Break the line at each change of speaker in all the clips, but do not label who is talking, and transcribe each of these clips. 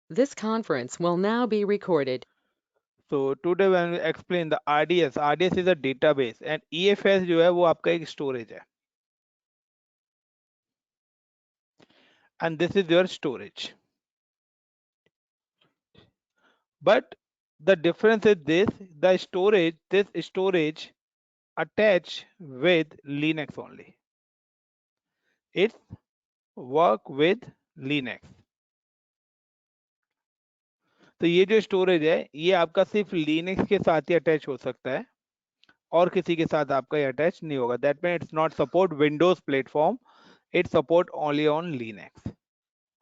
This conference will now be recorded.
So today when we explain the RDS is a database and EFS जो है वो आपका एक storage है and this is your storage. But the difference is this storage attached with Linux only. It's work with Linux. तो ये जो storage है ये आपका सिर्फ लिनक्स के साथ ही अटैच हो सकता है और किसी के साथ आपका ये अटैच नहीं होगा. That mean it's not support Windows platform, it support only on Linux.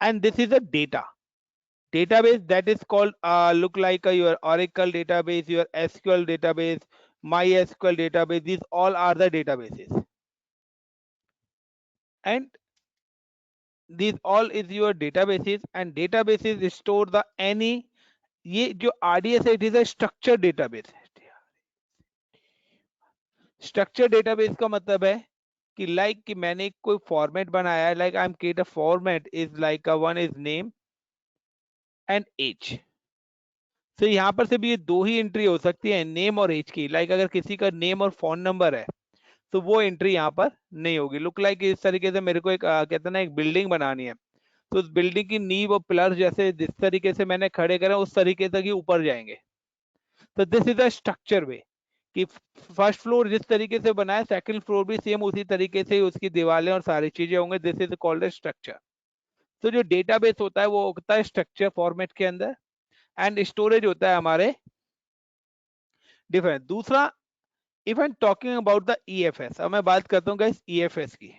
And this is a database that is called look like your Oracle database, your SQL database, MySQL database. These all are the databases, and these all is your databases. And databases store the any. ये जो RDS है, it is a structured database. Structure database का मतलब है कि like कि मैंने कोई फॉर्मेट बनाया है, like I am create a format is like one is name and age. तो यहाँ पर से भी ये दो ही एंट्री हो सकती है, नेम और एज की. लाइक अगर किसी का नेम और फोन नंबर है तो वो एंट्री यहाँ पर नहीं होगी. लुक लाइक इस तरीके से मेरे को एक कहते हैं ना एक बिल्डिंग बनानी है, तो उस बिल्डिंग की नींव और पिलर जैसे जिस तरीके से मैंने खड़े करे उस तरीके तक ही ऊपर जाएंगे. तो दिस इज अ स्ट्रक्चर वे कि फर्स्ट फ्लोर जिस तरीके से बना है सेकंड फ्लोर भी सेम उसी तरीके से उसकी दीवारें और सारी चीजें होंगे. This is called a structure. तो जो डेटाबेस होता है वो होता है स्ट्रक्चर फॉर्मेट के अंदर एंड स्टोरेज होता है हमारे डिफरेंट. दूसरा, if I am talking about the EFS, अब मैं बात करता हूँ गाइस ईएफएस की.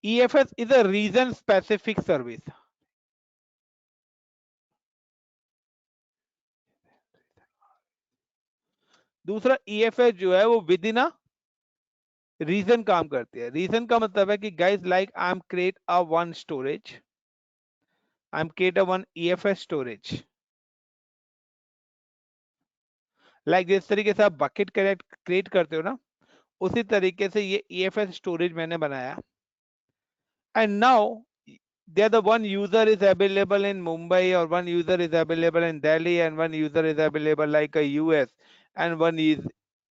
EFS is a region specific service. दूसरा ईएफएस जो है वो विद इन अ रीजन काम करती है. रीजन का मतलब है कि guys like I am create a one storage, I am create a one EFS storage. Like जिस तरीके से आप बकेट क्रिएट करते हो ना, उसी तरीके से ये ईएफएस स्टोरेज मैंने बनाया. And now there the one user is available in Mumbai, or one user is available in Delhi, and one user is available like a US, and one is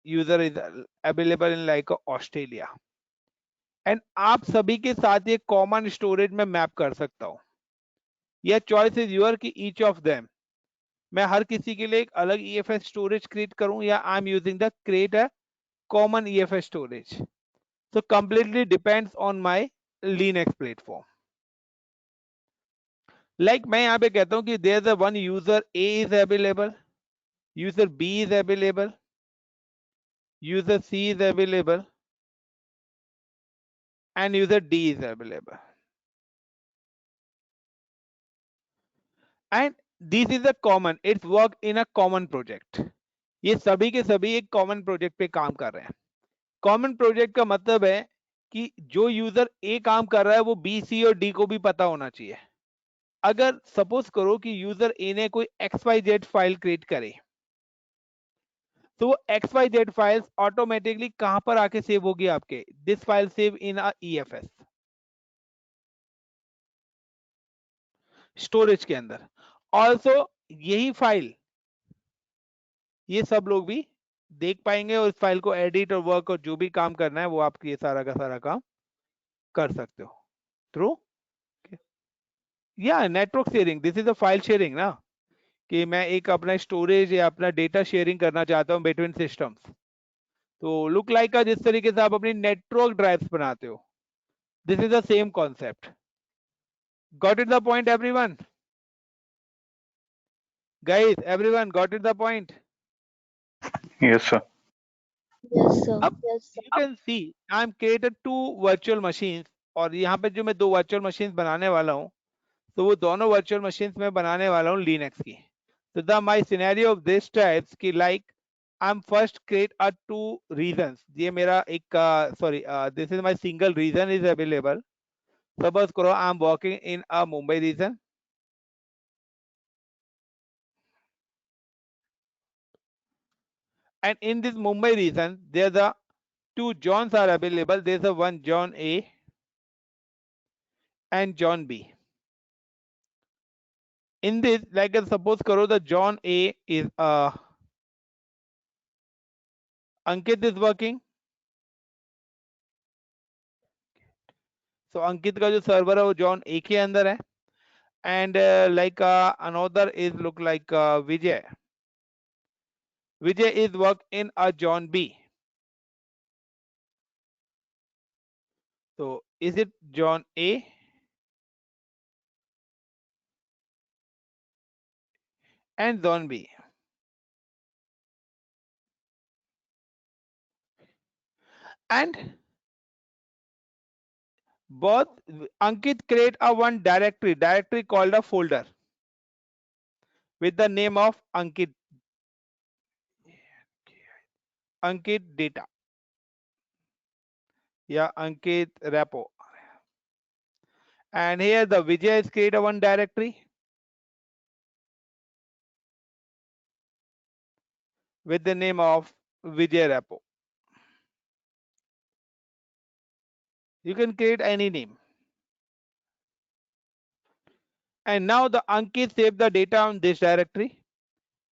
user is available in like a Australia. And आप सभी के साथ ये common storage में map कर सकता हूँ. यह चॉइस इज यूर की ईच ऑफ देम. मैं हर किसी के लिए एक अलग ईएफएस स्टोरेज क्रिएट करूं या आई am using the create a common EFS storage. So completely depends on my Linux platform. Like मैं यहाँ पे कहता हूँ कि there's a one user A is available, user B is available, user C is available, and user D is available. And this is a common, it's work in a common project. ये सभी के सभी एक common project पे काम कर रहे हैं. कॉमन प्रोजेक्ट का मतलब है कि जो यूजर ए काम कर रहा है वो बी सी और डी को भी पता होना चाहिए. अगर सपोज करो कि यूजर ए ने कोई X Y Z file create करे, तो वो X Y Z files automatically कहां पर आके सेव होगी आपके, this file save in a EFS storage के अंदर. ऑल्सो यही फाइल ये सब लोग भी देख पाएंगे और इस फाइल को एडिट और वर्क और जो भी काम करना है वो आप ये सारा का सारा काम कर सकते हो थ्रू या network sharing. This is a file sharing ना, कि मैं एक अपना स्टोरेज या अपना डेटा शेयरिंग करना चाहता हूँ बिटवीन सिस्टम्स. तो लुक लाइक का जिस तरीके से आप अपनी नेटवर्क ड्राइव्स बनाते हो, this is the same concept. Got it the point everyone? Guys, everyone got it the point?
Yes, sir.
Yes, sir.
अब you can see I'm created two virtual machines, और यहाँ पे जो मैं दो वर्चुअल मशीन बनाने वाला हूँ, तो वो दोनों वर्चुअल मशीन में बनाने वाला हूँ लिनक्स की. तो the my scenario of this types की like I am first create a two regions. ये मेरा एक sorry this is my single region is available. Suppose करो I am working in a Mumbai region. And in this Mumbai region, there's a two Johns are available. There's a one John A and John B. In this, like suppose karo the John A is Ankit is working. So अंकित का जो server है वो John ए के अंदर है and like another is look like Vijay. Vijay is work in a John B. So is it John A and John B? And both Ankit create a one directory called a folder with the name of Ankit data. Yeah, Ankit repo. And here the Vijay is create a one directory with the name of Vijay repo. You can create any name. And now the Ankit save the data on this directory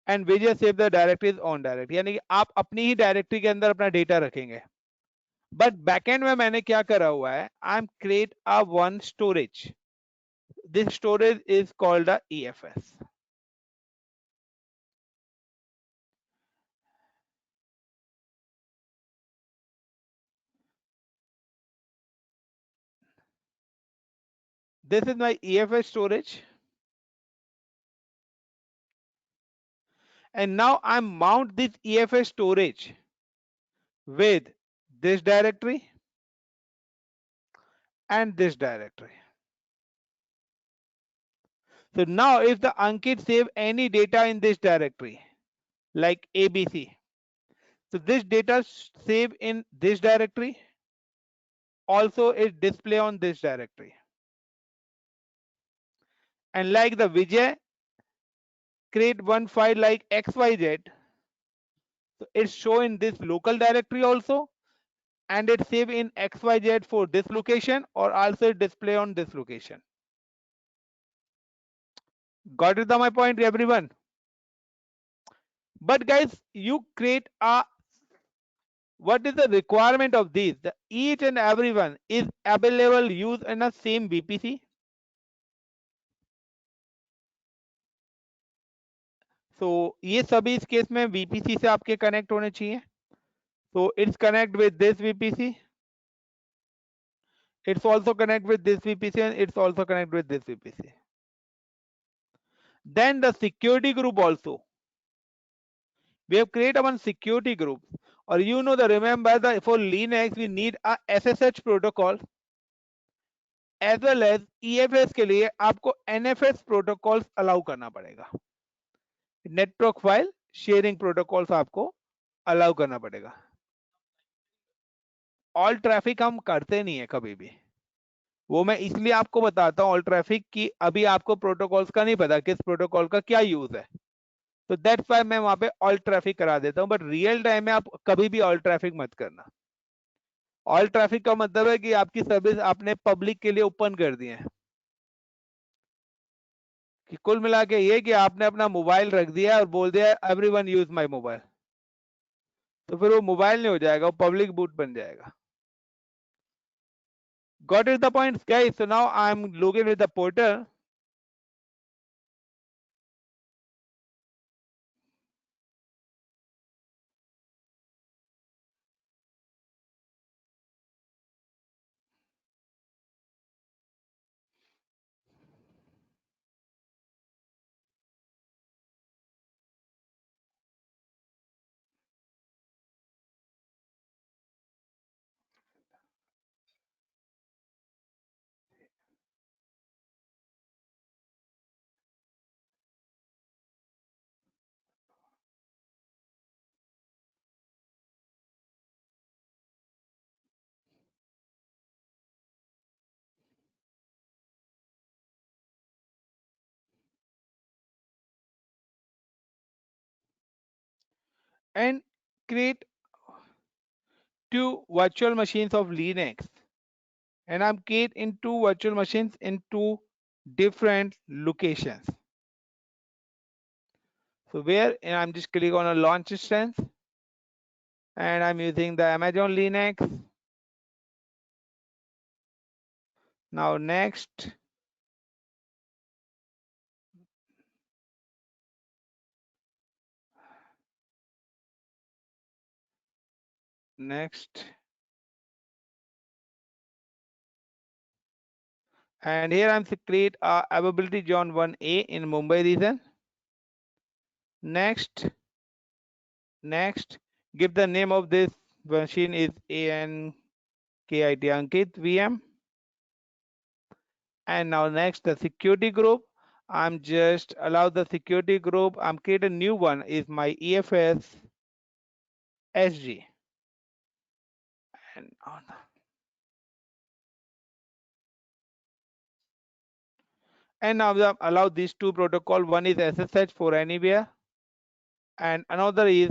and Vijay save the directory's own directory. यानी कि आप अपनी ही directory के अंदर अपना data रखेंगे. But backend में मैंने क्या करा हुआ है, आई am create a one storage. This storage is called a EFS. This is my EFS storage. And now I mount this EFS storage with this directory and this directory. So now if the Ankit save any data in this directory, like ABC, so this data save in this directory, also it display on this directory. And like the Vijay create one file like XYZ, so it's show in this local directory also, and it save in XYZ for this location, or also display on this location. Got it my point, everyone? But guys, you create a, what is the requirement of these? Each and every one is available use in a same VPC. So ये सभी इस case में VPC से आपके connect होने चाहिए. So it's connect with this VPC. It's also connect with this VPC and it's also connect with this VPC. Then the security group also. We have created one security group, or you know the remember the for Linux we need a SSH protocol as well as EFS के लिए आपको NFS protocols allow करना पड़ेगा. Network file sharing protocols आपको allow करना पड़ेगा. All traffic हम करते नहीं है कभी भी. वो मैं इसलिए आपको बताता हूँ ऑल ट्रैफिक की अभी आपको प्रोटोकॉल्स का नहीं पता किस प्रोटोकॉल का क्या यूज है. तो दैट्स व्हाई मैं वहां पे ऑल ट्रैफिक करा देता हूं. बट रियल टाइम में आप कभी भी ऑल ट्रैफिक मत करना. ऑल ट्रैफिक का मतलब है कि आपकी सर्विस आपने पब्लिक के लिए ओपन कर दी है. कि कुल मिला के ये कि आपने अपना मोबाइल रख दिया और बोल दिया एवरीवन यूज माय मोबाइल, तो फिर वो मोबाइल नहीं हो जाएगा, वो पब्लिक बूट बन जाएगा. Got it the points, guys? So now I'm looking with the portal. And create two virtual machines of Linux. And I'm create in two virtual machines in two different locations. So where, and I'm just click on a launch instance, and I'm using the Amazon Linux. Now next, and here I'm to create a availability zone 1A in Mumbai region. Next, give the name of this machine is ANKIT Ankit VM. And now next, the security group. I'm just allow the security group. I'm create a new one is my EFS SG. And now allow these two protocol. One is SSH for anywhere, and another is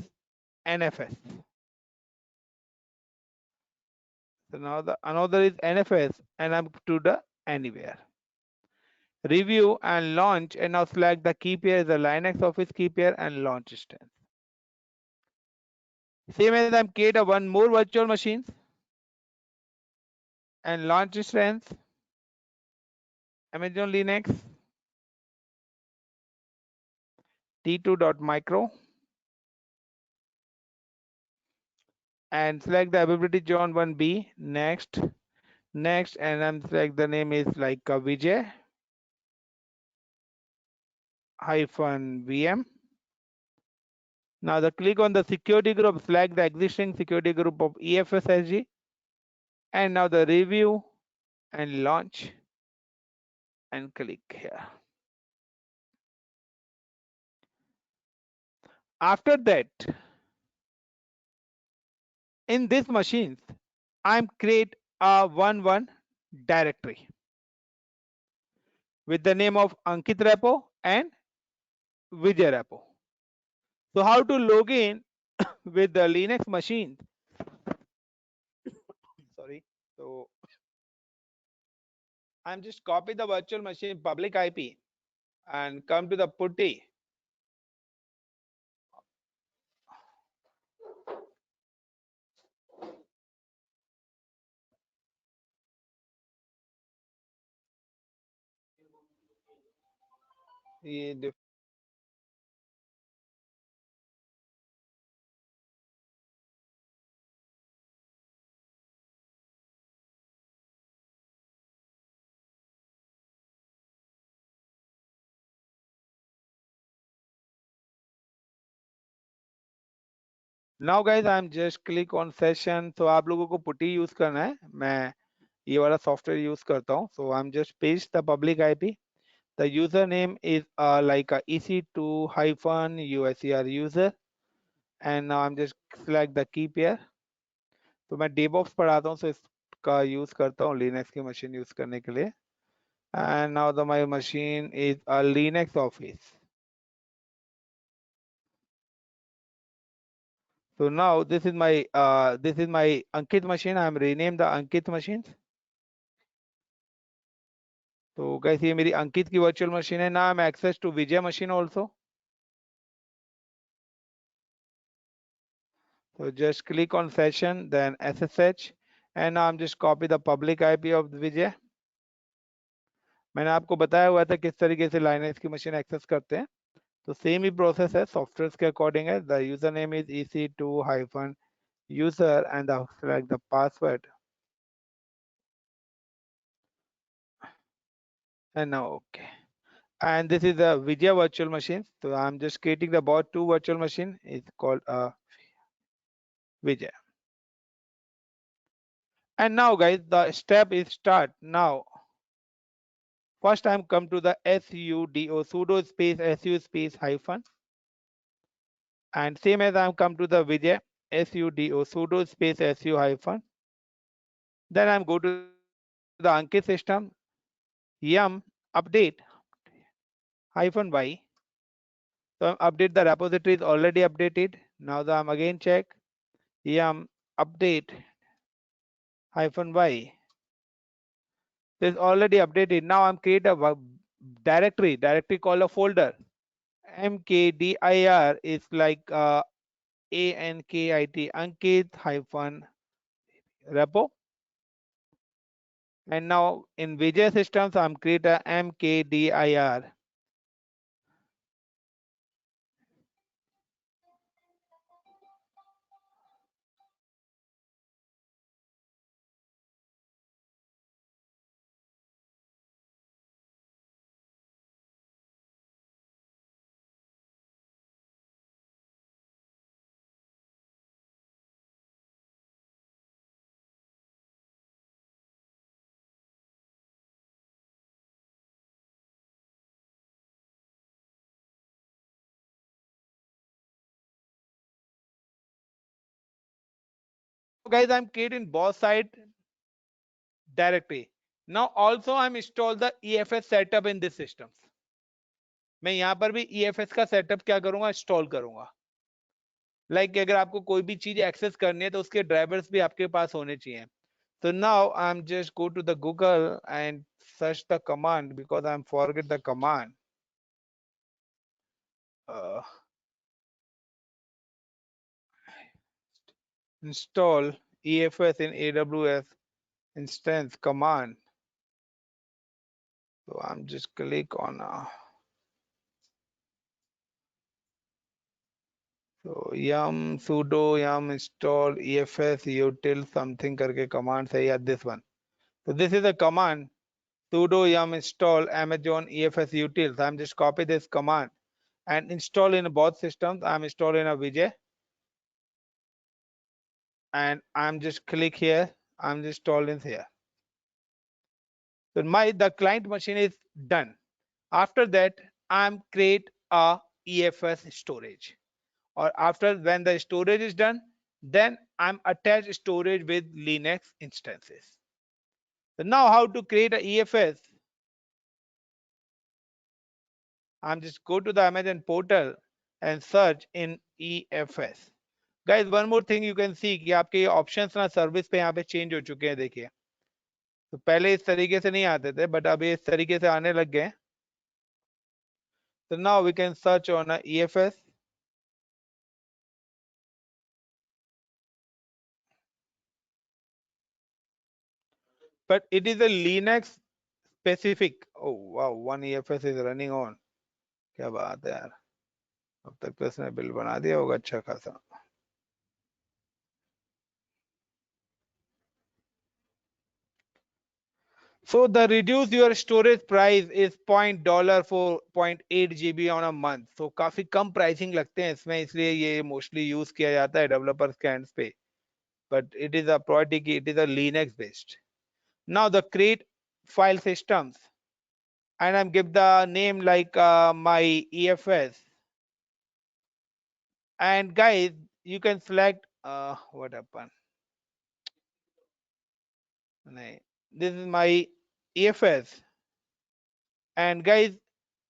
NFS. So now the another is NFS, and I'm to the anywhere. Review and launch, and now select the key pair is the Linux Office key pair and launch instance. Same as I'm create a one more virtual machines and launch instance, Amazon Linux t2.micro, and select the availability zone 1B. Next, and I'm select the name is like Vijay -VM. Now the click on the security group, select the existing security group of EFSSG, and now the review and launch, and click here. After that, in this machines, I'm create a 1 directory with the name of Ankit repo and Vijay repo. So how to log in with the Linux machine? Sorry. So I'm just copy the virtual machine public IP and come to the putty. Now guys, I'm just click on session. So आप लोगों को putty use करना है. मैं ये वाला software use करता हूँ. So I'm just paste the public IP. The username is like a EC2-USER user, and now I'm just select the key pair. तो मैं DevOps पढ़ाता हूँ, so इसका use करता हूँ Linux की machine use करने के लिए. And now my machine is a Linux Office. So now this is my Ankit machine. I'm renamed the Ankit machines. So guys, ये मेरी अंकित की virtual machine है. Now I'm access to Vijay machine also. So just click on session, then SSH, and now I'm just copy the public IP of Vijay. मैंने आपको बताया हुआ था किस तरीके से Linux की machine access करते हैं. तो सेम ही प्रोसेस है, सॉफ्टवेयर के अकॉर्डिंग है. The user name is EC2-user and select the password. And now okay. And this is a Vijay virtual machine. So I'm just creating the bot 2 virtual machine. It's called Vijay. And now guys, the step is start. Now first I'm come to the sudo space su space hyphen, and same as I'm come to the Vijay sudo space su hyphen. Then I'm go to the Ankit system yum update -y. So update the repository is already updated. Now I'm again check yum update -y. This is already updated. Now I'm create a directory called a folder, MKDIR is like ANKIT, Ankit hyphen repo. And now in Vijay Systems, I'm create a MKDIR. Guys, I'm creating both side directory. Now also I'm install the EFS setup in this systems. मैं यहाँ पर भी EFS का setup क्या करूंगा, install करूंगा. Like अगर आपको कोई भी चीज एक्सेस करनी है तो उसके ड्राइवर्स भी आपके पास होने चाहिए. So now I'm just go to the Google and search the command because I'm forget the command. Install EFS in AWS instance command. So I'm just click on so yum sudo yum install EFS util something करके command है या this one. So this is a command sudo yum install Amazon EFS utils. I'm just copy this command and install in both systems. I'm installing a Vijay and I'm just click here. I'm just installing here. So the client machine is done. After that, I'm create a EFS storage. Or after when the storage is done, then I'm attach storage with Linux instances. So now how to create a EFS? I'm just go to the Amazon portal and search in EFS. Guys, one more thing you can see कि आपके ये options ना service पे यहाँ पे change हो चुके हैं. देखिए तो पहले इस तरीके से नहीं आते थे but अब ये इस तरीके से आने लग गए. So now we can search on a EFS. But it is a Linux specific. Oh wow, one EFS is running on. क्या बात है यार, अब तक तो इसने बिल बना दिया होगा अच्छा खासा. So the reduce your storage price is $0.8 for 0.8 GB on a month. So काफी कम pricing लगते हैं इसमें, इसलिए ये mostly use किया जाता है developers के hands पे. But it is a product, it is a Linux based. Now the create file systems, and I'm give the name like my EFS. And guys, you can select what happened. This is my EFS. And guys,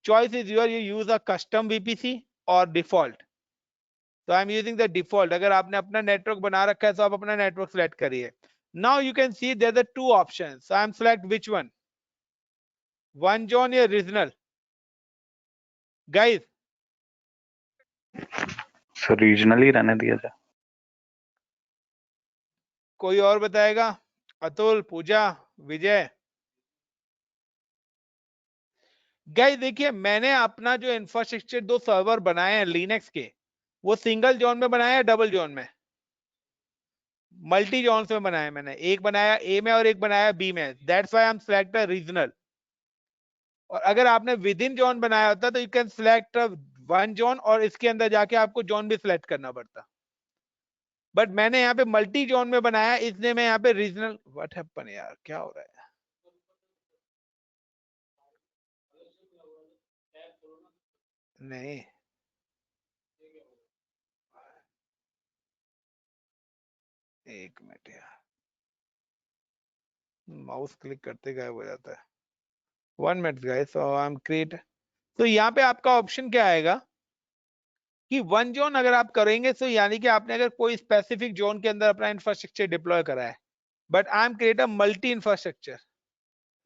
choice is your, you use a custom VPC or default. So I'm using the default. अगर आपने अपना network बना रखा है तो आप अपना network select करिए. Now you can see there are two options. So I'm select which one? One John or regional? Guys.
Sir regionally रहने दिया जाए.
कोई और बताएगा? अतुल, पूजा, विजय. गाइस देखिए, मैंने अपना जो इंफ्रास्ट्रक्चर दो सर्वर बनाए हैं लिनक्स के, वो सिंगल जोन में बनाया है, डबल जोन में, मल्टी जोन में बनाया. मैंने एक बनाया ए में और एक बनाया बी में. That's why I M select regional. और अगर आपने विद इन जोन बनाया होता तो you can select one zone और इसके अंदर जाके आपको जोन भी सिलेक्ट करना पड़ता. बट मैंने यहाँ पे मल्टी जोन में बनाया, इसलिए मैं यहाँ पे रीजनल. व्हाट हैपन यार, क्या हो रहा है? नहीं, एक मिनट यार, माउस क्लिक करते गायब हो जाता है. 1 minute guys. So I am create. तो यहाँ पे आपका ऑप्शन क्या आएगा कि वन जोन अगर आप करेंगे तो यानी कि आपने अगर कोई स्पेसिफिक जोन के अंदर अपना इंफ्रास्ट्रक्चर डिप्लॉय करा है. But I am create a multi infrastructure.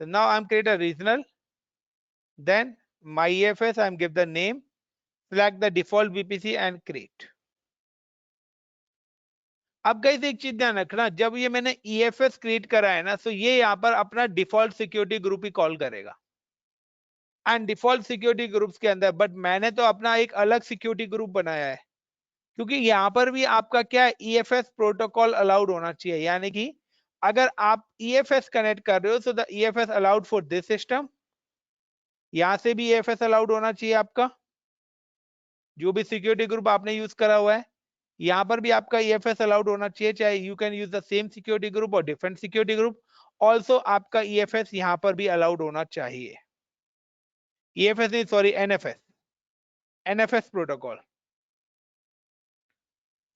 Now I am create a regional. Then my EFS, I am give the name select the default VPC and create. अब guys एक चीज ध्यान रखना, जब ये मैंने EFS क्रिएट करा है ना, तो ये यहाँ पर अपना डिफॉल्ट सिक्योरिटी ग्रुप ही कॉल करेगा एंड डिफॉल्ट सिक्योरिटी ग्रुप्स के अंदर, बट मैंने तो अपना एक अलग सिक्योरिटी ग्रुप बनाया है, क्योंकि यहाँ पर भी आपका क्या है, EFS प्रोटोकॉल अलाउड होना चाहिए, यानी कि अगर आप EFS कनेक्ट कर रहे हो तो the EFS allowed for this system, यहां से भी EFS अलाउड होना चाहिए आपका, जो भी सिक्योरिटी ग्रुप आपने यूज करा हुआ है, यहाँ पर भी आपका EFS अलाउड होना चाहिए, चाहे you can use the same security group और डिफरेंट सिक्योरिटी ग्रुप, ऑल्सो आपका EFS यहाँ पर भी अलाउड होना चाहिए, EFS नहीं sorry NFS protocol.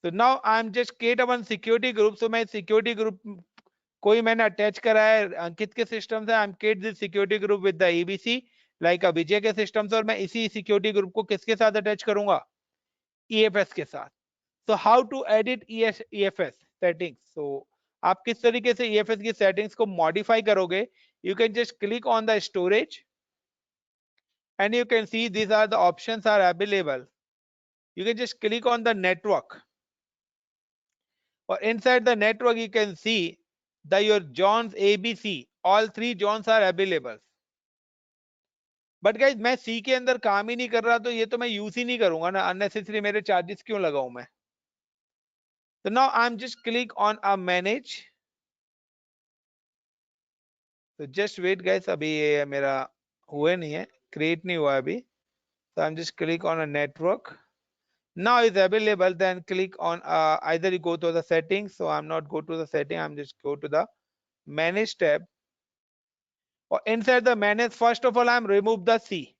So now I'm just create a one security group. So मैं security group कोई मैंने अटैच करा है अंकित के सिस्टम से, I'm create this security group with the ABC like विजय के सिस्टम से, और मैं इसी सिक्योरिटी ग्रुप को किसके साथ अटैच करूंगा, EFS के साथ. So how to edit EFS settings? So आप किस तरीके से EFS की settings को modify करोगे, you can just click on the storage and you can see these are the options are available. You can just click on the network, or inside the network you can see that your zones ABC, all three zones are available. But guys मैं सी के अंदर काम ही नहीं कर रहा, तो ये तो मैं यूज ही नहीं करूंगा ना, अननेसेसरी मेरे चार्जेस क्यों लगाऊं मैं. तो now I am just click on a manage. तो जस्ट वेट गाइज, अभी ये मेरा हुए नहीं है, क्रिएट नहीं हुआ अभी. तो I am just click on a network. Now is available, then click on either you go to the settings. So I'm not go to the setting, I'm just go to the manage tab. Or inside the manage, first of all I'm remove the C,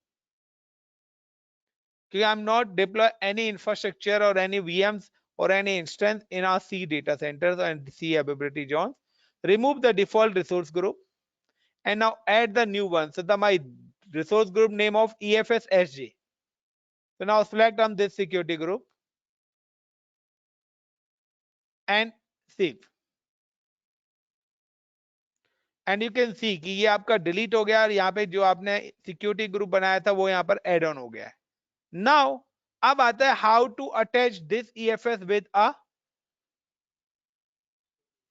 because I'm not deploy any infrastructure or any VMs or any instance in our C data centers and C availability zones. Remove the default resource group and now add the new one. So my resource group name of EFSSG. So now select on this security group and save. And you can सी कि ये आपका delete हो गया, और यहाँ पे जो आपने सिक्योरिटी ग्रुप बनाया था वो यहाँ पर एड ऑन हो गया है. नाउ अब आता है how to attach this EFS with a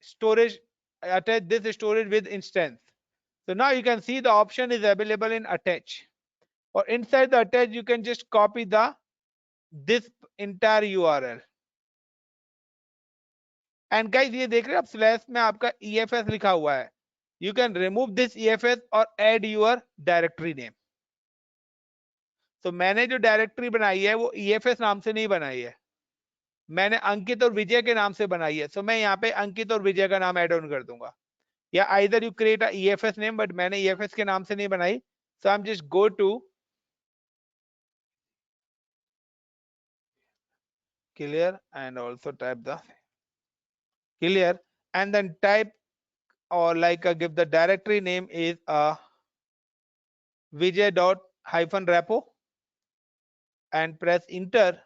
storage, attach this storage with instance. So now you can see the option is available in attach, or inside the attach you can just copy the this entire URL. And guys ये देख रहे हैं आप, slash में आपका EFS लिखा हुआ है, you can remove this EFS or add your directory name. तो मैंने जो डायरेक्टरी बनाई है वो EFS नाम से नहीं बनाई है, मैंने अंकित और विजय के नाम से बनाई है. सो मैं यहाँ पे अंकित और विजय का नाम ऐड ऑन कर दूंगा, या either you create a EFS name, but मैंने EFS के नाम से नहीं बनाई. So I am just go to clear and also type the clear and then type, or like give the directory name is vijay.repo and press enter.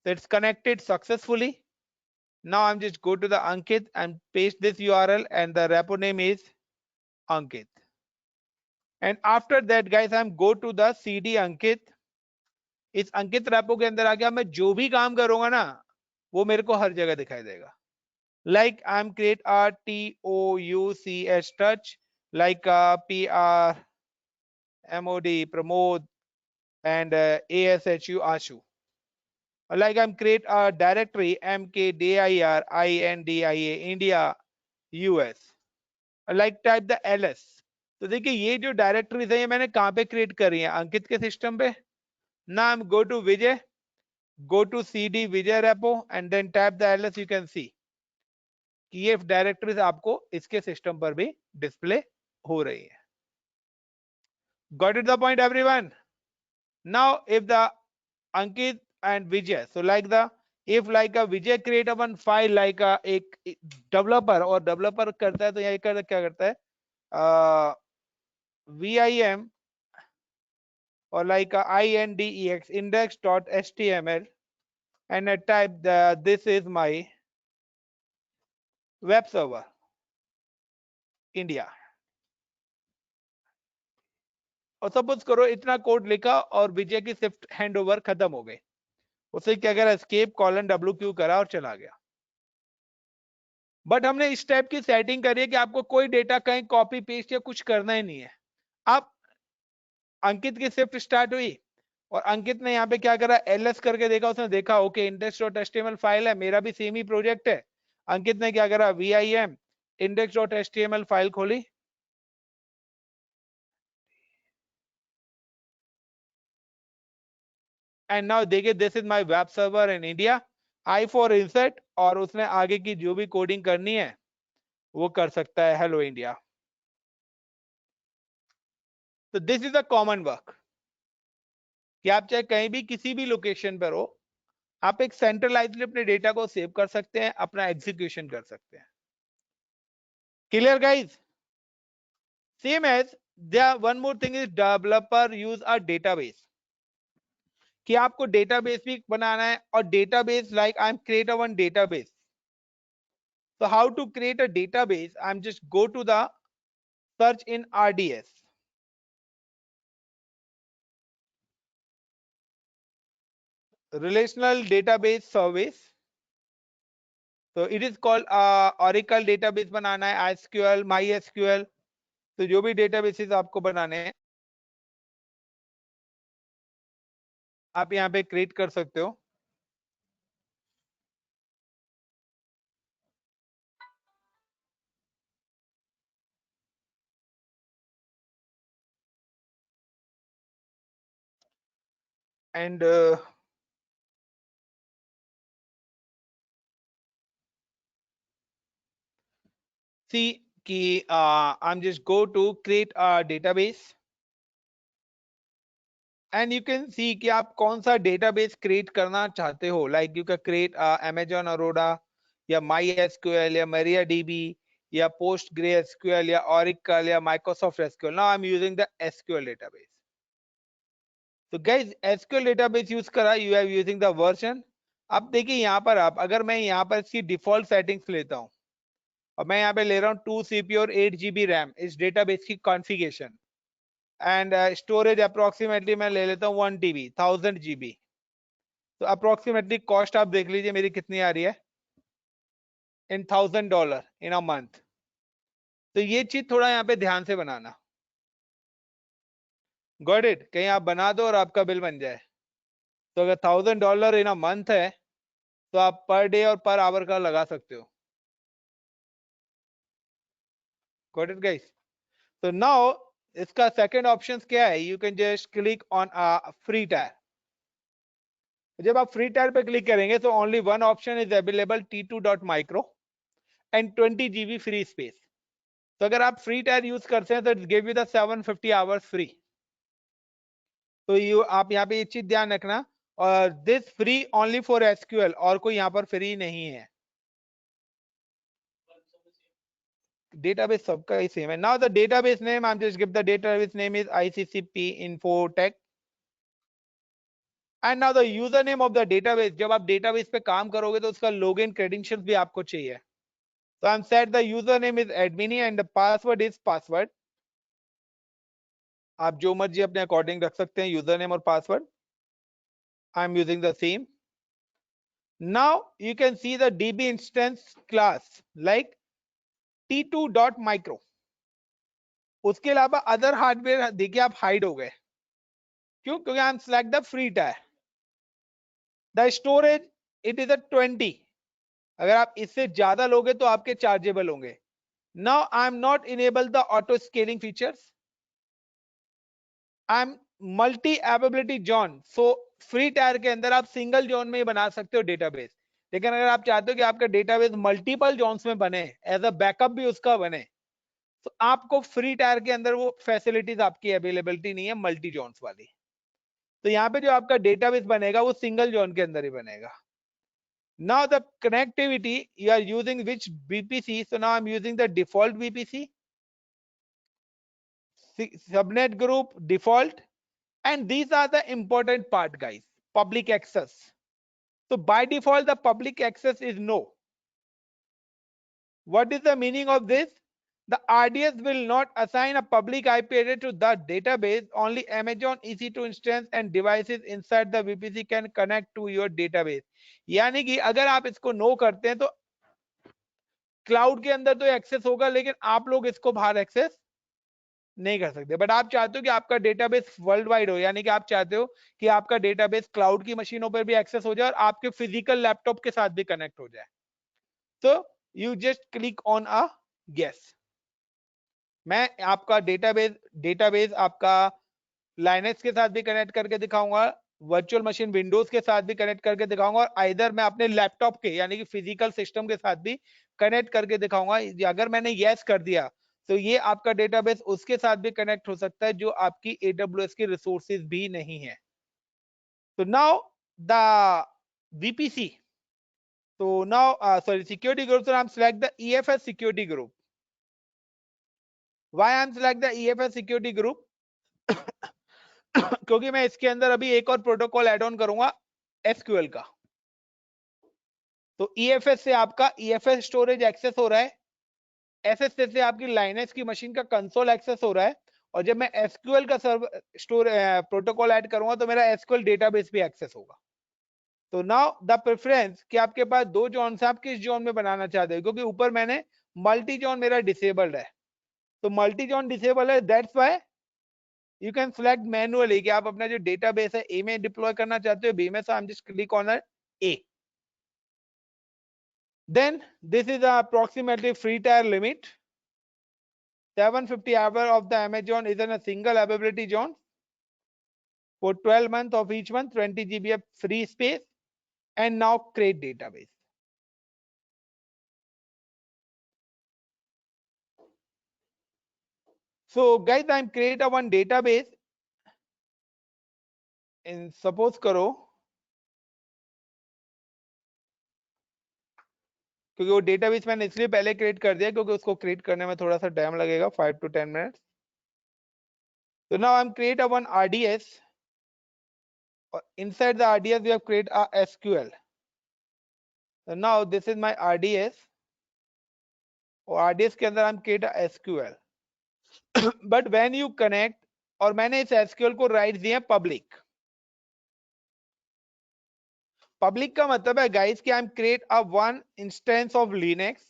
So it's connected successfully. Now I'm just go to the Ankit and paste this URL, and the repo name is Ankit. And after that guys, I'm go to the CD Ankit. इस अंकित repo के अंदर आ गया, मैं जो भी काम करूंगा ना वो मेरे को हर जगह दिखाई देगा. Like I'm create a TOUCH touch, like PRMOD Pramod and ASHU Ashu. Like I'm create a directory MKDIR INDIA India US. Like type the LS. तो देखिए ये जो डायरेक्टरीज है ये मैंने कहाँ पे क्रिएट करी है, अंकित के सिस्टम पे. Now go to Vijay, go to CD Vijay repo and then type the ls. You can see कि ये डायरेक्टरीज आपको इसके सिस्टम पर भी डिस्प्ले हो रही है. Got it the point everyone? Now if the Ankit and Vijay, so like the if like a Vijay create a one file like a एक डेवलपर, और डेवलपर करता है तो यहाँ क्या करता है vim or like a index index.html and I type this is my web server India. और सपोज करो इतना कोड लिखा और विजय की शिफ्ट हैंड ओवर खत्म हो गई, उसे क्या करा, एस्केप कॉलन WQ करा और चला गया। बट हमने इस टाइप की सेटिंग करी है कि आपको कोई डेटा कहीं कॉपी पेस्ट या कुछ करना ही नहीं है। अब अंकित की शिफ्ट स्टार्ट हुई और अंकित ने यहाँ पे क्या करा, ls करके देखा, उसने देखा ओके index.html फाइल है, मेरा भी सेम ही प्रोजेक्ट है। अंकित ने क्या करा, vim index.html फाइल खोली, एंड नाउ देखिए this is my web server in India, I for insert, और उसने आगे की जो भी कोडिंग करनी है वो कर सकता है, हेलो इंडिया। तो this is a common work कि आप चाहे कहीं भी किसी भी लोकेशन पर हो, आप एक सेंट्रलाइज्ड अपने डेटा को सेव कर सकते हैं, अपना एग्जीक्यूशन कर सकते हैं। Clear guys? Same as there one more thing is developer use a database, कि आपको डेटाबेस भी बनाना है, और database like I am create a one database. So how to create a database? I'm just go to the search in RDS. Relational database service. So it is called Oracle database बनाना है, SQL, MySQL. तो जो भी databases आपको बनाने हैं आप यहाँ पे create कर सकते हो। And see कि I'm just go to create a database. And you can see कि आप कौन सा database create करना चाहते हो, like you can create Amazon Aurora या MySQL या MariaDB या PostgreSQL या Oracle या Microsoft SQL. Now I'm using the SQL database. So guys, SQL database use करा, you are using the version. अब देखिए यहाँ पर आप, अगर मैं यहाँ पर इसकी डिफॉल्ट सेटिंग्स लेता हूँ और मैं यहाँ पे ले रहा हूँ 2 CPU और 8 GB रैम, इस डेटाबेस की कॉन्फ़िगरेशन, एंड स्टोरेज अप्रोक्सीमेटली मैं ले लेता हूँ 1 TB 1000 GB। तो अप्रोक्सीमेटली कॉस्ट आप देख लीजिए मेरी कितनी आ रही है, इन $1000 इन अ मंथ। तो ये चीज थोड़ा यहाँ पे ध्यान से बनाना। Got it? कहीं आप बना दो और आपका बिल बन जाए। तो अगर $1000 इन अ मंथ है तो आप पर डे और पर आवर का लगा सकते हो। Got it guys? तो नाउ इसका सेकंड ऑप्शन क्या है, you can just click on free tyre. जब आप फ्री टायर पे क्लिक करेंगे तो only one option is available, T2.micro and 20 GB free space. तो अगर आप फ्री टायर यूज करते हैं तो it give you the 750 hours free. तो आप यहाँ पे ये चीज ध्यान रखना, और this free only for SQL, और कोई यहाँ पर फ्री नहीं है। डेटाबेस सबका ही सेम है। Now the database name, I am just give the database name is ICCP Infotech, and now the user name of the database. जब आप डेटाबेस पे काम करोगे तो उसका लॉगिन क्रेडेंशियल्स भी आपको चाहिए। तो I am set the user name is admin and the password is password. आप जो मर्जी अपने अकॉर्डिंग रख सकते हैं यूजर नेम और password. I am using the same. Now you can see the DB instance class like T2.micro। उसके अलावा अदर हार्डवेयर देखिए आप हाइड हो गए, क्यों? क्योंकि I am select the free tyre. The storage it is a 20। अगर आप इससे ज्यादा लोगे तो आपके चार्जेबल होंगे। Now I am not enable the auto scaling features, I am multi availability zone. So free tyre के अंदर आप सिंगल जोन में ही बना सकते हो डेटाबेस, लेकिन अगर आप चाहते हो कि आपका डेटाबेस मल्टीपल जोन्स में बने, एज अ बैकअप भी उसका बने, तो आपको फ्री टायर के अंदर वो फैसिलिटीज आपकी अवेलेबिलिटी नहीं है मल्टी जोन्स वाली। तो यहाँ पे जो आपका डेटाबेस बनेगा वो सिंगल जोन के अंदर ही बनेगा। Now the connectivity, you are using which VPC? So now I'm using the default VPC, subnet group default, and these are the important part guys, public access. So by default the public access is no. What is the meaning of this? The RDS will not assign a public IP address to the database. Only Amazon EC2 instance and devices inside the VPC can connect to your database. यानी कि अगर आप इसको no करते हैं तो cloud के अंदर तो एक्सेस होगा, लेकिन आप लोग इसको बाहर एक्सेस नहीं कर सकते। बट आप चाहते हो कि आपका डेटाबेस वर्ल्ड वाइड हो, यानी कि आप चाहते हो कि आपका डेटाबेस क्लाउड की मशीनों पर भी एक्सेस हो जाए और आपके फिजिकल लैपटॉप के साथ भी कनेक्ट हो जाए। तो you just click on a guess. मैं आपका डेटाबेस आपका लाइनेक्स के साथ भी कनेक्ट करके दिखाऊंगा, वर्चुअल मशीन विंडोज के साथ भी कनेक्ट करके दिखाऊंगा, और आइदर मैं अपने लैपटॉप के यानी कि फिजिकल सिस्टम के साथ भी कनेक्ट करके दिखाऊंगा। अगर मैंने यस कर दिया तो ये आपका डेटाबेस उसके साथ भी कनेक्ट हो सकता है जो आपकी AWS की रिसोर्सेज भी नहीं है। तो now the VPC, so now sorry, security group, so I'm select the EFS security group. Why I'm select the EFS security group? क्योंकि मैं इसके अंदर अभी एक और प्रोटोकॉल ऐड ऑन करूंगा SQL का। तो EFS से आपका EFS स्टोरेज एक्सेस हो रहा है, SSH से आपकी लाइनेक्स की मशीन का कंसोल एक्सेस हो रहा है, और जब मैं SQL का प्रोटोकॉल ऐड करूंगा तो मेरा SQL डेटाबेस भी एक्सेस होगा। तो नाउ द प्रेफरेंस कि आपके पास दो जॉन से आप किस जॉन में बनाना चाहते हो, क्योंकि ऊपर मैंने मल्टी जॉन मेरा डिसेबल्ड है, तो मल्टी जॉन डिसेबल है, that's why you can select manually कि आप अपना जो डेटाबेस है A में डिप्लॉय करना चाहते हो, B में, so I am just click on A. Then this is a approximately free tier limit. 750 hour of the Amazon is in a single availability zone for 12 months of each month, 20 GB of free space, and now create database. So guys, I'm create a one database and suppose करो, क्योंकि वो database मैंने इसलिए पहले create कर दिया क्योंकि उसको क्रिएट करने में थोड़ा सा टाइम लगेगा, 5 to 10 minutes. So now I'm create a one RDS. Inside the RDS we have create a SQL. So now this is my RDS, और RDS के अंदर I'm create a SQL. But when you connect, और मैंने इस SQL को right दिए public. Public का मतलब है गाइस कि I am create a one instance of Linux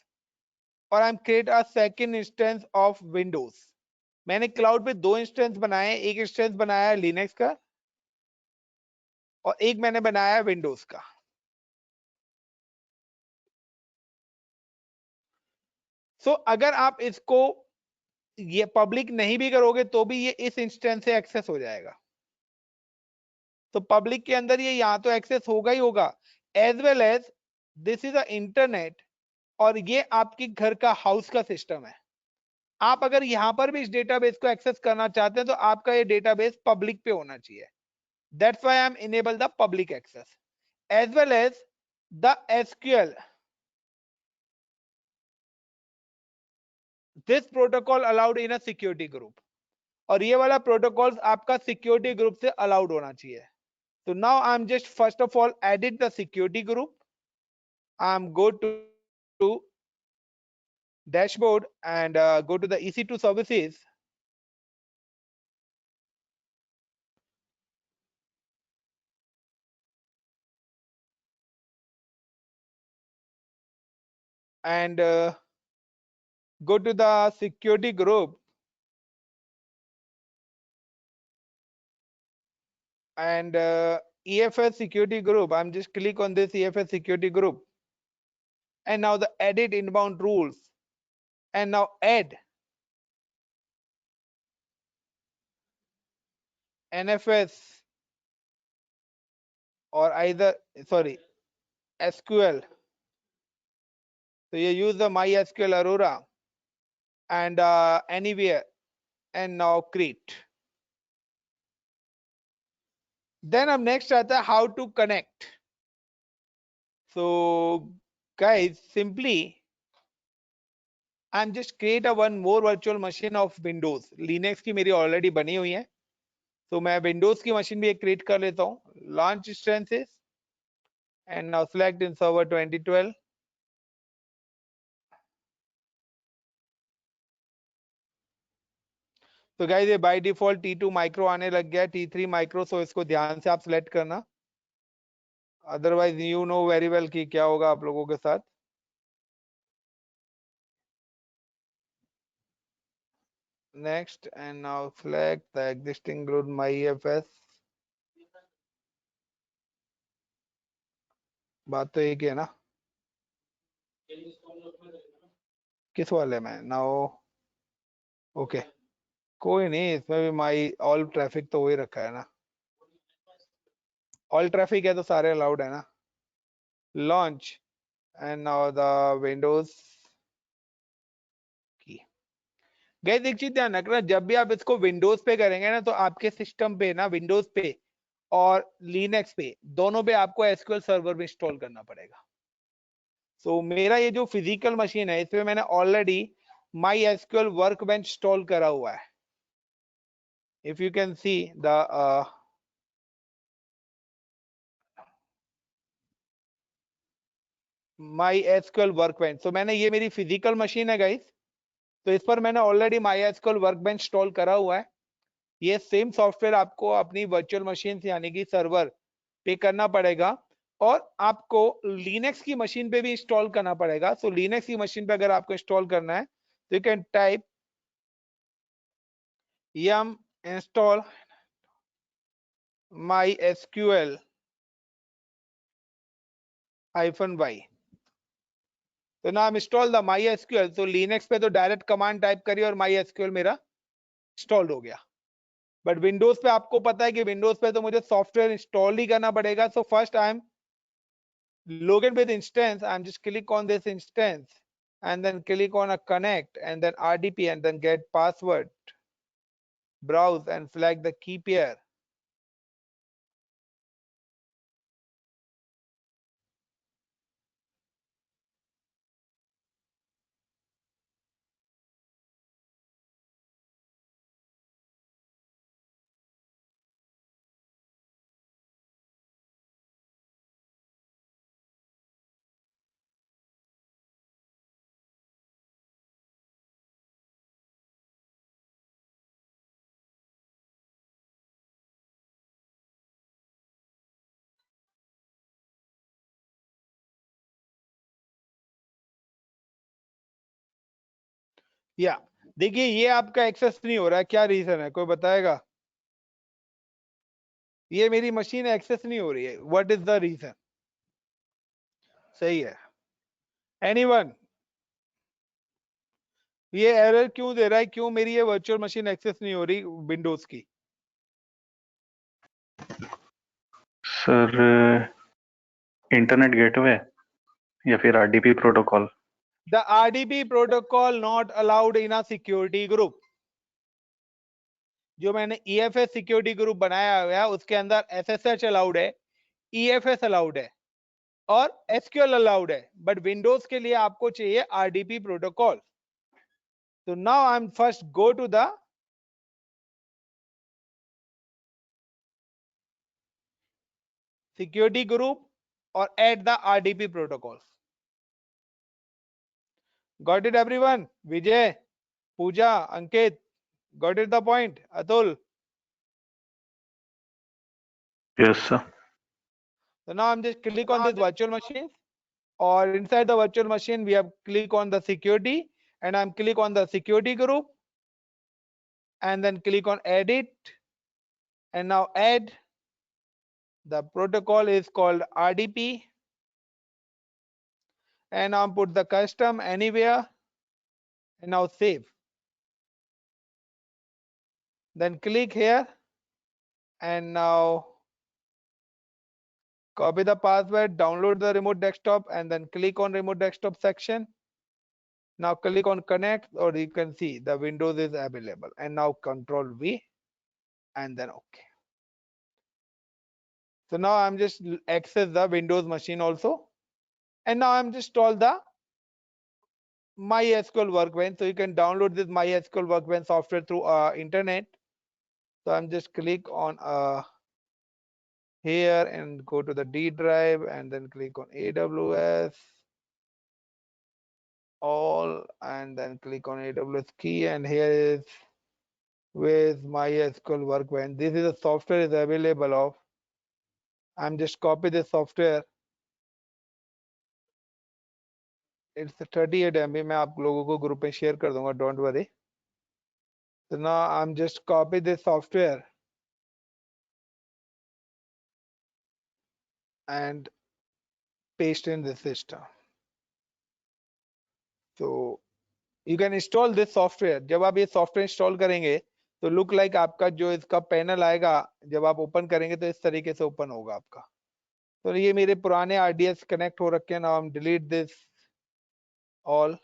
और I am create a second instance of Windows. मैंने क्लाउड पे दो इंस्टेंस बनाए, एक इंस्टेंस बनाया है लिनक्स का और एक मैंने बनाया है विंडोज का। सो अगर आप इसको ये पब्लिक नहीं भी करोगे तो भी ये इस इंस्टेंस से एक्सेस हो जाएगा। तो पब्लिक के अंदर ये यहाँ तो एक्सेस होगा ही होगा, as well as this is a internet, और ये आपके घर का हाउस का सिस्टम है। आप अगर यहां पर भी इस डेटाबेस को एक्सेस करना चाहते हैं तो आपका ये डेटाबेस पब्लिक पे होना चाहिए। That's why I am enable the public access as well as the SQL। This protocol allowed in a security group, और ये वाला प्रोटोकॉल आपका सिक्योरिटी ग्रुप से अलाउड होना चाहिए। So now I'm just first of all added the security group. I'm go to dashboard and go to the EC2 services. And go to the security group and EFS security group. I'm just click on this EFS security group, and now the edit inbound rules, and now add NFS or either sorry SQL. So you use the MySQL Aurora and anywhere, and now create. Then अब next आता है how to connect. So guys, simply I'm just create a one more virtual machine of Windows. Linux की मेरी already बनी हुई है, तो मैं Windows की मशीन भी एक create कर लेता हूँ। Launch instances and now select in server 2012 तो गाइस ये बाय डिफॉल्ट T2 माइक्रो आने लग गया, T3 माइक्रो, सो इसको ध्यान से आप सिलेक्ट करना, otherwise you know very well कि क्या होगा आप लोगों के साथ। Next, and now select the existing group myFS। बात तो एक ही है ना, किस वाले में नाउ? ओके, कोई नहीं, इसमें भी माई ऑल ट्रैफिक तो वही रखा है ना, ऑल ट्रैफिक है तो सारे अलाउड है ना। Launch, and now the Windows की। गाइस एक चीज ध्यान रखना, जब भी आप इसको विंडोज पे करेंगे ना, तो आपके सिस्टम पे ना, विंडोज पे और लिनक्स पे दोनों पे आपको एसक्यूएल सर्वर भी इंस्टॉल करना पड़ेगा। सो मेरा ये जो फिजिकल मशीन है, इसमें मैंने already my SQL workbench install करा हुआ है। If you can see the my SQL workbench, तो मैंने, ये मेरी फिजिकल मशीन है गाइस, तो इस पर मैंने already my SQL workbench install करा हुआ है। ये सेम सॉफ्टवेयर आपको अपनी वर्चुअल मशीन यानी कि सर्वर पे करना पड़ेगा, और आपको लिनक्स की मशीन पे भी इंस्टॉल करना पड़ेगा। सो लिनक्स की मशीन पे अगर आपको इंस्टॉल करना है, तो you can type yum install mysql -y। तो ना हम इंस्टॉल द MySQL, तो लिनक्स पे तो डायरेक्ट कमांड टाइप करिए और MySQL मेरा इंस्टॉल्ड हो गया। बट विंडोज पे आपको पता है कि विंडोज पे तो मुझे सॉफ्टवेयर इंस्टॉल ही करना पड़ेगा। So first I am logged with instance, I'm just click on this instance and then click on a connect and then RDP and then get password, browse and select the key pair। या देखिए ये आपका access नहीं हो रहा है, क्या reason है कोई बताएगा? ये मेरी मशीन एक्सेस नहीं हो रही है, व्हाट इज द रीजन? सही है, एनीवन? ये एरर क्यों दे रहा है, क्यों मेरी ये वर्चुअल मशीन एक्सेस नहीं हो रही विंडोज की?
सर इंटरनेट गेटवे या फिर RDP protocol.
The RDP protocol not allowed in a security group. जो मैंने ईएफएस सिक्योरिटी ग्रुप बनाया हुआ है उसके अंदर एसएसएच अलाउड है, ईएफएस अलाउड है और एसक्यूएल अलाउड है, बट विंडोज के लिए आपको चाहिए आरडीपी प्रोटोकॉल। तो now I am first go to the security group और add the RDP protocol. Got it everyone? Vijay, Pooja, Ankit, got it the point? Atul?
Yes sir.
So now I'm just click on this virtual machine, or inside the virtual machine we have click on the security and I'm click on the security group and then click on edit and now add the protocol is called RDP and now put the custom anywhere and now save. Then click here and now copy the password, download the remote desktop and then click on remote desktop section. Now click on connect, or you can see the Windows is available and now Control V and then OK. So now I'm just access the Windows machine also, and now I'm just install the MySQL Workbench. So you can download this MySQL Workbench software through internet. So I'm just click on here and go to the D drive and then click on AWS all and then click on AWS key, and here is Where is MySQL Workbench? This is a software is available of. I'm just copy this software. It's 38 MB. मैं आप लोगों को group में share कर दूंगा. Don't worry. So now I'm just copy this software and paste in the system. So you can install this software. जब आप ये सॉफ्टवेयर इंस्टॉल करेंगे तो लुक लाइक आपका जो इसका पैनल आएगा, जब आप ओपन करेंगे तो इस तरीके से ओपन होगा आपका. तो ये मेरे पुराने RDS कनेक्ट हो रखे हैं. नाउ हम डिलीट दिस ऑल.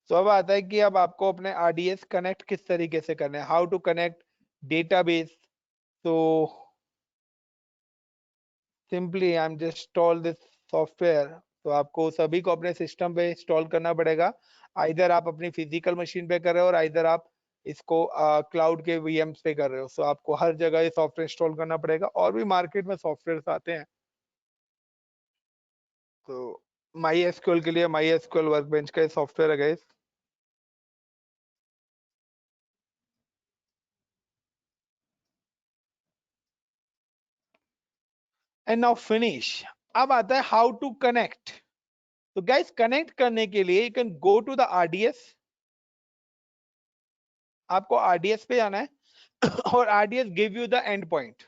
तो अब आता है कि अब आपको अपने RDS कनेक्ट किस तरीके से करना है. How to connect database. तो simply I am just install this software. तो आपको सभी को अपने सिस्टम पे इंस्टॉल करना पड़ेगा. आइदर आप अपनी फिजिकल मशीन पे कर रहे हो और आइदर आप इसको क्लाउड के VMs पे कर रहे हो. सो आपको हर जगह ये सॉफ्टवेयर इंस्टॉल करना पड़ेगा. और भी मार्केट में सॉफ्टवेयर आते हैं. तो MySQL के लिए MySQL वर्कबेंच का सॉफ्टवेयर है गाइस. And now finish. अब आता है हाउ टू कनेक्ट. तो गाइस कनेक्ट करने के लिए you can go to the RDS. आपको RDS पे जाना है और RDS give you the endpoint.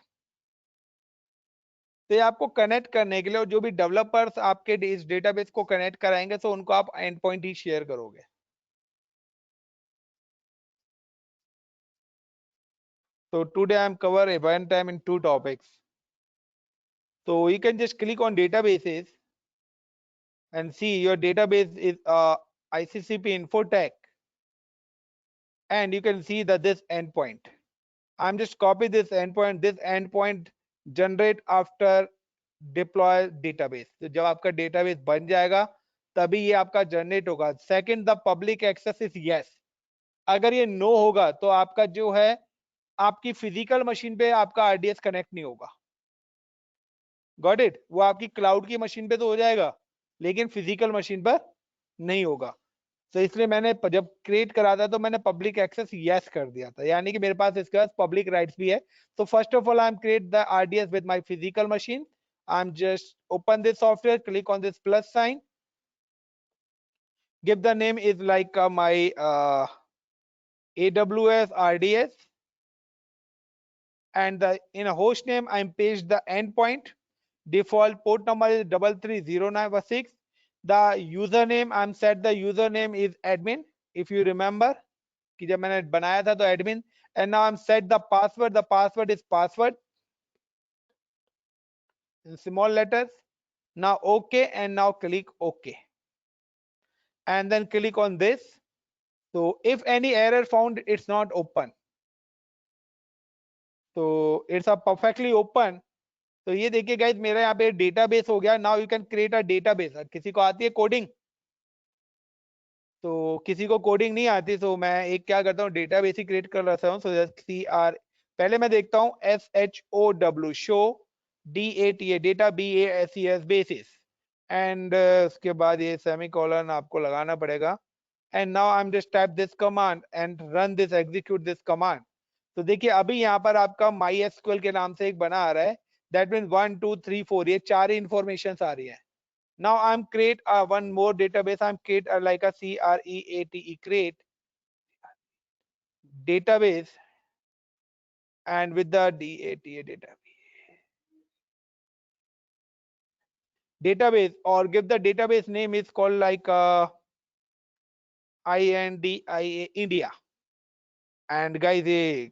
तो ये आपको कनेक्ट करने के लिए, और जो भी डेवलपर्स आपके इस डेटाबेस को कनेक्ट कराएंगे तो उनको आप एंड पॉइंट ही शेयर करोगे. So today I am cover a one time in two topics. So you can just click on databases and see your database is ICCP Infotech, and you can see that this endpoint. I'm just copy this endpoint. This endpoint generate after deploy database. तो जब आपका database बन जाएगा तभी ये आपका generate होगा. Second, the public access is yes. अगर ये नो होगा तो आपका जो है आपकी फिजिकल मशीन पे आपका RDS कनेक्ट नहीं होगा. Got it. वो आपकी क्लाउड की मशीन पे तो हो जाएगा लेकिन फिजिकल मशीन पर नहीं होगा. तो इसलिए मैंने जब क्रिएट करा था तो मैंने पब्लिक एक्सेस यस कर दिया था, यानी कि मेरे पास इसके पास पब्लिक राइट्स भी है. तो first of all I am create the RDS with my physical machine. I am just open this software, click on this plus sign, give the name is like my AWS RDS, and the in a host name I'm paste the endpoint. Default port number is 33096. The username I'm set the username is admin. If you remember कि जब मैंने बनाया था तो admin. And now I'm set the password. The password is password in small letters. Now OK, and now click OK, and then click on this. So if any error found, it's not open. So it's a perfectly open. तो ये देखिए guys मेरा यहाँ पे database हो गया. Now you can create a database. किसी को आती है कोडिंग? तो किसी को कोडिंग नहीं आती, तो मैं एक क्या करता हूँ, डेटाबेस ही क्रिएट कर लेता हूँ. सो CR पहले मैं देखता हूँ SHOW show DATA data BASES basis, and उसके बाद ये सेमीकोलन आपको लगाना पड़ेगा. And now I am just type this command and run this, execute this command. तो देखिए अभी यहाँ पर आपका MySQL के नाम से एक बना आ रहा है. दैट मीन्स 1 2 3 4 ये चार इंफॉर्मेशन आ रही है. Now I'm create one more database. I'm create like a CREATE create database, and with the DATA database, or give the database name is called like INDIA India. And guys ये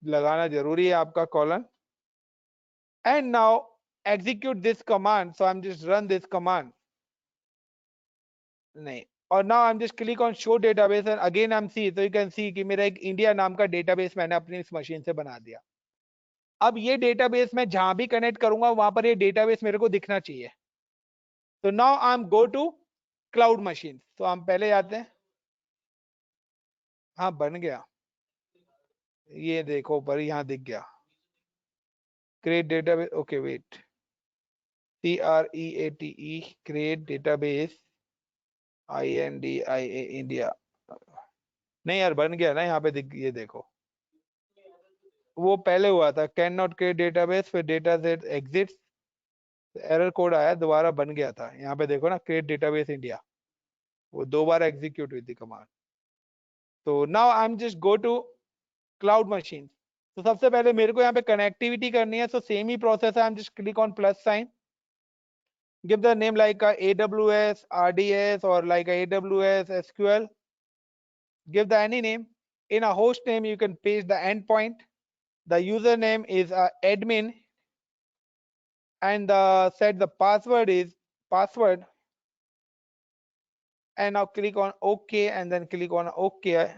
लगाना जरूरी है आपका colon. And now execute this command. So I'm just run this command. नहीं, और now I'm just click on show database and again I'm see. So you can see कि मेरा एक इंडिया नाम का डेटाबेस मैंने अपनी इस मशीन से बना दिया. अब ये डेटाबेस मैं जहां भी कनेक्ट करूंगा वहां पर ये डेटाबेस मेरे को दिखना चाहिए. तो now I am go to cloud machine. तो हम पहले जाते हैं. हाँ बन गया, ये देखो पर यहाँ दिख गया create database. Okay wait, CREATE create database. INDIA India नहीं यार बन गया ना यहाँ पे ये देखो वो पहले हुआ था कैन नॉट क्रिएट डेटाबेस फिर data set exits error code आया दोबारा बन गया था यहाँ पे देखो ना क्रिएट डेटाबेस इंडिया वो 2 बार एग्जीक्यूट हुई थी कमांड तो now I am just go to cloud machine तो सबसे पहले मेरे को यहाँ पे कनेक्टिविटी करनी है so सेम ही प्रोसेस है आई am just click on plus sign give the name like a AWS RDS or like a AWS SQL give the any name in a host name you can paste the endpoint the username is admin and set the password is password and now click on OK and then click on OK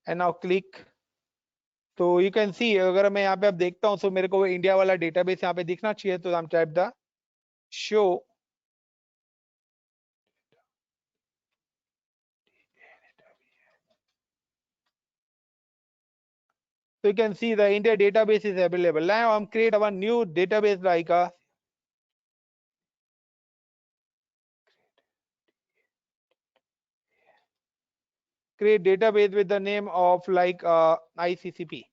and now click तो you can see अगर मैं यहाँ पे अब देखता हूँ तो मेरे को इंडिया वाला डेटाबेस यहाँ पे दिखना चाहिए तो हम type the show so you can see the India database is available now I'm create one new database like a create database with the name of like ICCP.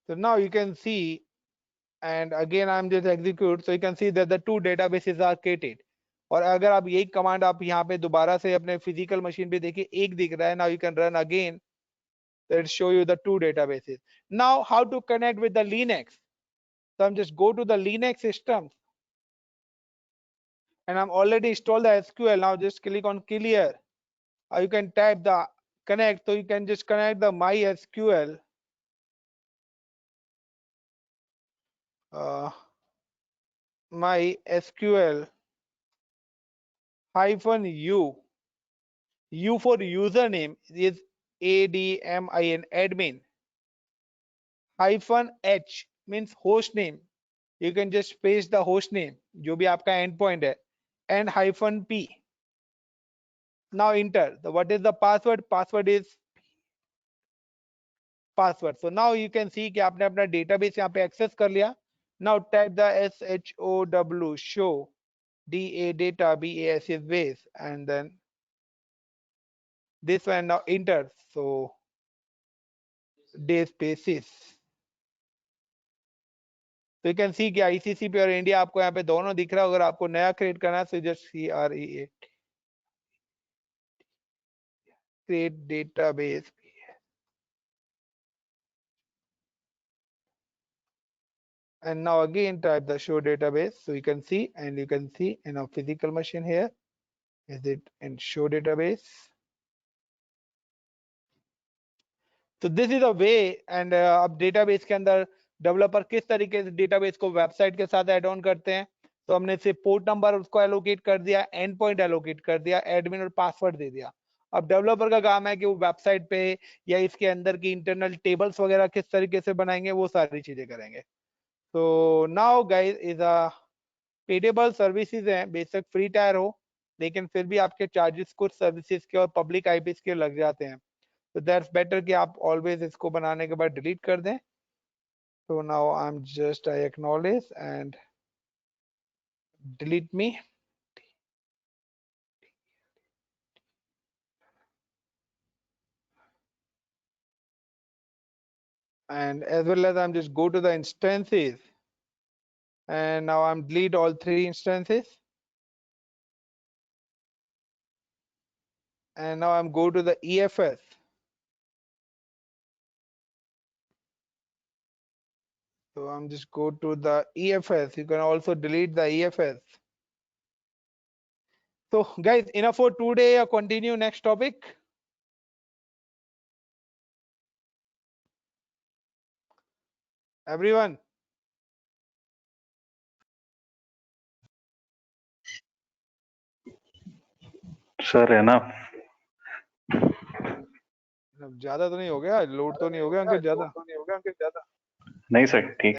So now you can see, and again I'm just execute. So you can see that the 2 databases are created. और अगर आप यही command आप यहाँ पे दोबारा से अपने फिजिकल मशीन पे देखिए एक दिख रहा है now you can run again that show you the 2 databases. Now how to connect with the Linux? So I'm just go to the Linux system and I'm already installed the SQL. Now just click on clear. You can type the connect so you can just connect the MySQL MySQL -u for username is admin -h means host name you can just paste the host name जो भी आपका endpoint है and -p now enter what is the password is password so now you can see कि आपने अपना database यहाँ पे access कर लिया now type the show data bas is base and then this one now enter so day spaces तो you can see कि ICCP और इंडिया आपको यहाँ पे दोनों दिख रहा है अगर आपको नया क्रिएट करना है तो just CREATE create database and now again type the show database so you can see and you can see in a physical machine here is it in show database so this is a way and अब database के अंदर developer किस तरीके से database को website के साथ add on करते हैं तो हमने से पोर्ट नंबर उसको एलोकेट कर दिया एंड पॉइंट एलोकेट कर दिया एडमिन और पासवर्ड दे दिया अब डेवलपर का काम है कि वो वेबसाइट पे या इसके अंदर की इंटरनल टेबल्स वगैरह किस तरीके से बनाएंगे वो सारी चीजें करेंगे तो now guys is a payable services है बेशक फ्री टायर हो लेकिन फिर भी आपके चार्जेस कुछ सर्विसेज के और पब्लिक आईपीस के लग जाते हैं तो दैट्स बेटर कि आप ऑलवेज इसको बनाने के बाद डिलीट कर दें so now I'm just I acknowledge and delete me and as well as I'm just go to the instances and now I'm delete all 3 instances and now I'm go to the EFS so I'm just go to the EFS you can also delete the EFS so guys enough for today I'll continue next topic everyone
sir है ना
ज्यादा तो नहीं हो गया load तो नहीं हो गया अंकित ज्यादा
नहीं सर ठीक